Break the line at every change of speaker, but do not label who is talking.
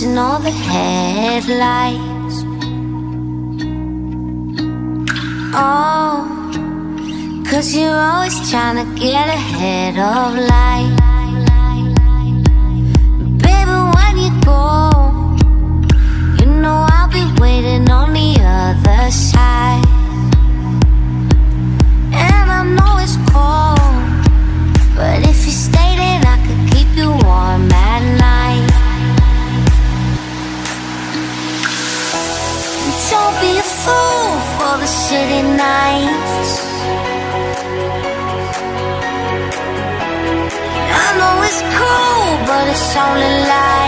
missing all the headlights. Oh, 'cause you're always trying to get ahead of life. Baby, when you go, you know I'll be waiting on the other side. And I know it's cold, but if you stay then I could keep you warm at night. Don't be a fool for the city nights. I know it's cool, but it's only light.